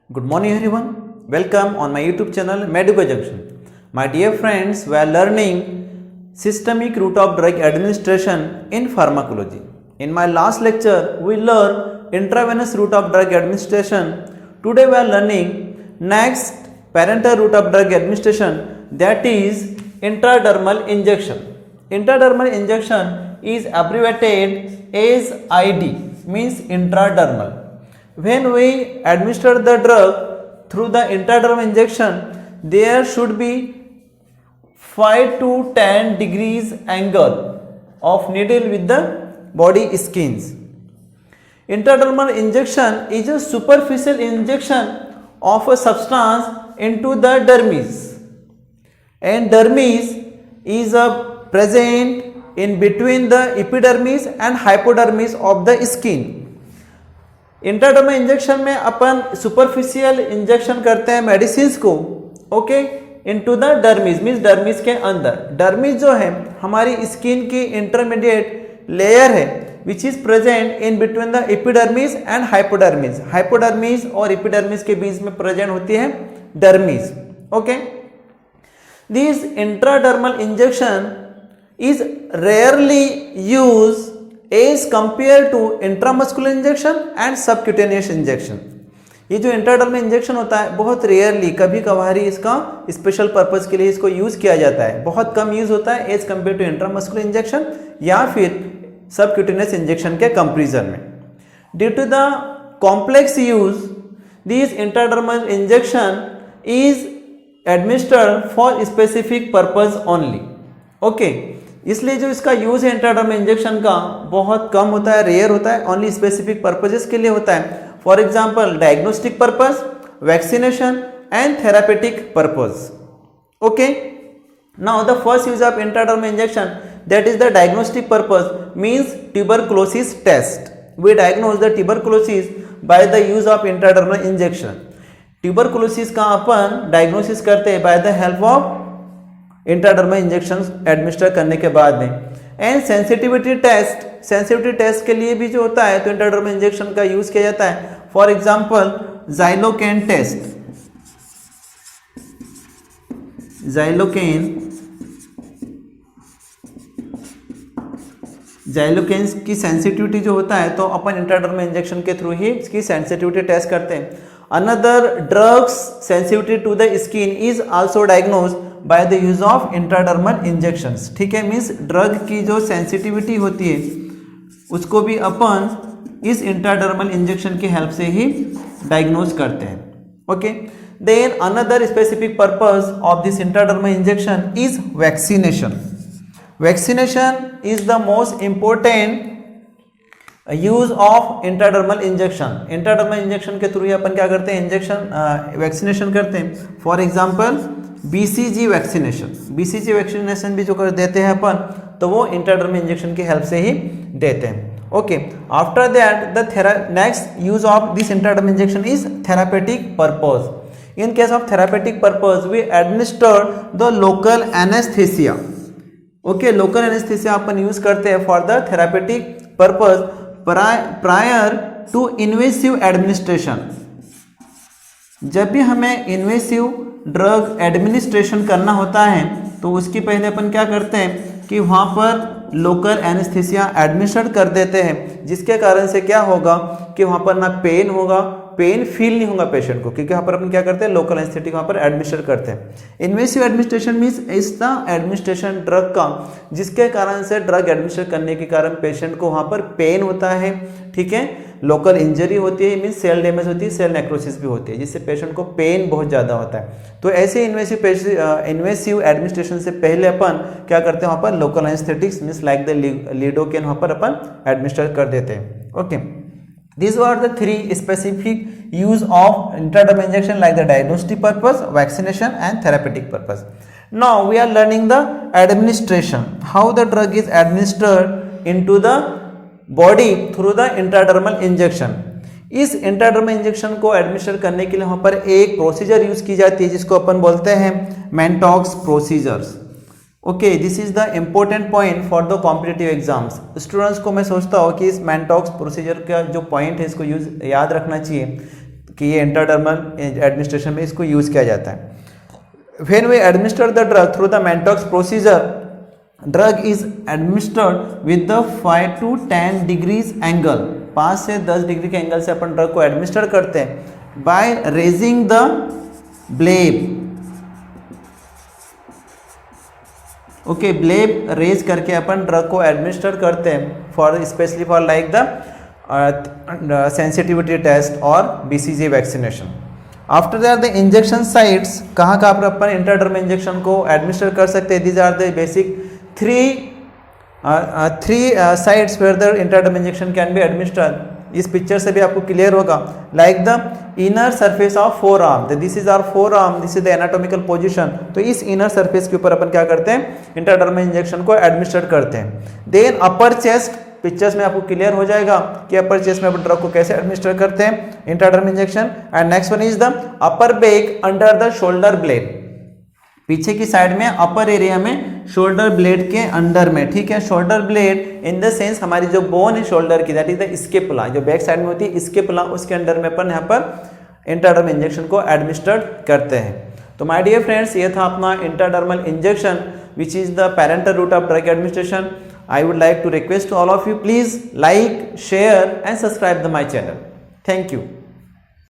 Good morning everyone. Welcome on my YouTube channel Medico Junction. My dear friends, we are learning systemic route of drug administration in pharmacology. In my last lecture, we learned intravenous route of drug administration. Today we are learning next parenteral route of drug administration, that is intradermal injection. Intradermal injection is abbreviated as ID, means intradermal. When we administer the drug through the intradermal injection, there should be 5 to 10 degrees angle of needle with the body skins. Intradermal injection is a superficial injection of a substance into the dermis, and dermis is present in between the epidermis and hypodermis of the skin. Intradermal injection में अपन superficial injection करते हैं medicine को, okay, into the dermis, means dermis के अंदर. Dermis जो है हमारी skin की इंटरमीडिएट लेयर है which is present in between the epidermis and hypodermis. Hypodermis और एपिडर्मिस के बीच में प्रेजेंट होती है dermis. Okay, this intradermal injection is rarely use as compared to intramuscular injection and subcutaneous injection. ये जो intradermal injection होता है बहुत रेयरली, कभी कभार ही इसका स्पेशल पर्पस के लिए इसको यूज किया जाता है. बहुत कम यूज होता है as compare to intramuscular injection या फिर सबक्यूटेनियस इंजेक्शन के कंपेरिजन में. Due to the complex use, this intradermal injection is administered for specific purpose only. Okay, इसलिए जो इसका यूज है इंट्राडर्मल इंजेक्शन का बहुत कम होता है, रेयर होता है, ओनली स्पेसिफिक पर्पजेस के लिए होता है. For example diagnostic purpose, vaccination and therapeutic purpose. Okay, now the first use of intradermal injection, that is the diagnostic purpose, means tuberculosis test. We diagnose the tuberculosis by the use of intradermal injection. Tuberculosis का अपन diagnosis करते हैं by the help of intradermal injection administer करने के बाद में. And sensitivity test, sensitivity test के लिए भी जो होता है तो इंट्राडर्मल इंजेक्शन का यूज किया जाता है. For example xylocaine test. Xylocaine की सेंसिटिविटी जो होता है तो अपन इंट्राडर्मल इंजेक्शन के थ्रू ही इसकी सेंसिटिविटी टेस्ट करते हैं. Another drugs sensitivity to the skin is also diagnosed by the use of intradermal injections. ठीक है, मीन्स ड्रग की जो सेंसिटिविटी होती है उसको भी अपन इस इंट्राडर्मल इंजेक्शन की हेल्प से ही डायग्नोज करते हैं. Okay, then another specific purpose of this intradermal injection is vaccination. Vaccination is the most important use of intradermal injection. Intradermal injection के थ्रू ही अपन क्या करते हैं, इंजेक्शन वैक्सीनेशन करते हैं. For example BCG vaccination. BCG vaccination भी जो कर देते हैं अपन तो वो इंट्राडर्मल इंजेक्शन की हेल्प से ही देते हैं. Okay, after that the next use of this intradermal injection is therapeutic purpose. In case of therapeutic purpose we administer the local anaesthesia. Okay, local anaesthesia अपन यूज करते हैं for the therapeutic purpose prior to invasive administration. जब भी हमें invasive drug administration करना होता है तो उसकी पहले अपन क्या करते हैं कि वहाँ पर लोकल एनेस्थीसिया एडमिनिस्टर कर देते हैं, जिसके कारण से क्या होगा कि वहाँ पर ना पेन होगा, पेन फील नहीं होगा पेशेंट को, क्योंकि वहाँ पर अपन क्या करते हैं लोकल एनेस्थेटिक वहाँ पर एडमिनिस्टर करते हैं. Invasive administration means is the administration drug का जिसके कारण से ड्रग एडमिनिस्टर करने के कारण पेशेंट को वहाँ पर पेन होता है. ठीक है, लोकल इंजरी होती है, मीन्स सेल डैमेज होती है, सेल नेक्रोसिस भी होती है, जिससे पेशेंट को पेन बहुत ज़्यादा होता है. तो ऐसे इन्वेसिव एडमिनिस्ट्रेशन से पहले अपन क्या करते हैं वहाँ पर local anaesthetics means like the lidocaine वहाँ पर अपन एडमिनिस्टर कर देते हैं. Okay, these were the three specific use of intradermal injection like the diagnostic purpose, vaccination and therapeutic purpose. Now we are learning the administration, how the drug is administered into the body through the intradermal injection. इस intradermal injection को administer करने के लिए वहाँ पर एक procedure use की जाती है जिसको अपन बोलते हैं Mantoux procedures. Okay, this is the important point for the competitive exams. Students को मैं सोचता हूँ कि इस मैनटॉक्स प्रोसीजर का जो पॉइंट है इसको याद रखना चाहिए. कि ये इंट्राडर्मल एडमिनिस्ट्रेशन में इसको यूज़ किया जाता है। When we administer the drug through the Mantoux procedure, drug is administered with the 5 to 10 degrees angle, 5 से 10 डिग्री के एंगल से अपन ड्रग को एडमिनिस्टर करते हैं by raising the bleb. Okay, bleb raise करके अपन ड्रग को एडमिनिस्टर करते हैं for specially for like the sensitivity test और BCG vaccination. After that the injection sites, कहाँ कहाँ पर अपन इंट्राडर्मल इंजेक्शन को एडमिनिस्टर कर सकते हैं। These are the basic three sites where the intradermal injection can be administered. इस पिक्चर से भी आपको क्लियर होगा, like the inner surface of four arm, this is our forearm, this is the anatomical position. तो इस inner surface के ऊपर अपन क्या करते हैं, इंट्राडर्मल इंजेक्शन को एडमिनिस्टर करते हैं। देन अपर चेस्ट, पिक्चर्स में आपको क्लियर हो जाएगा कि अपर चेस्ट में अपन ड्रग को कैसे एडमिनिस्टर करते हैं, intradermal injection. And next one is the upper back under the shoulder blade, पीछे की साइड में अपर एरिया में शोल्डर ब्लेड के अंडर में, ठीक है। Shoulder blade in the sense हमारी जो बोन है शोल्डर की, दैट इज द स्केपुला, जो बैक साइड में होती है स्केपुला, उसके अंडर में अपन यहाँ पर इंट्राडर्मल इंजेक्शन को एडमिनिस्टर करते हैं। तो माय डियर फ्रेंड्स, ये था अपना intradermal injection which is the parenteral route of drug administration. I would like to request to all of you, please like, share and subscribe to my channel. Thank you.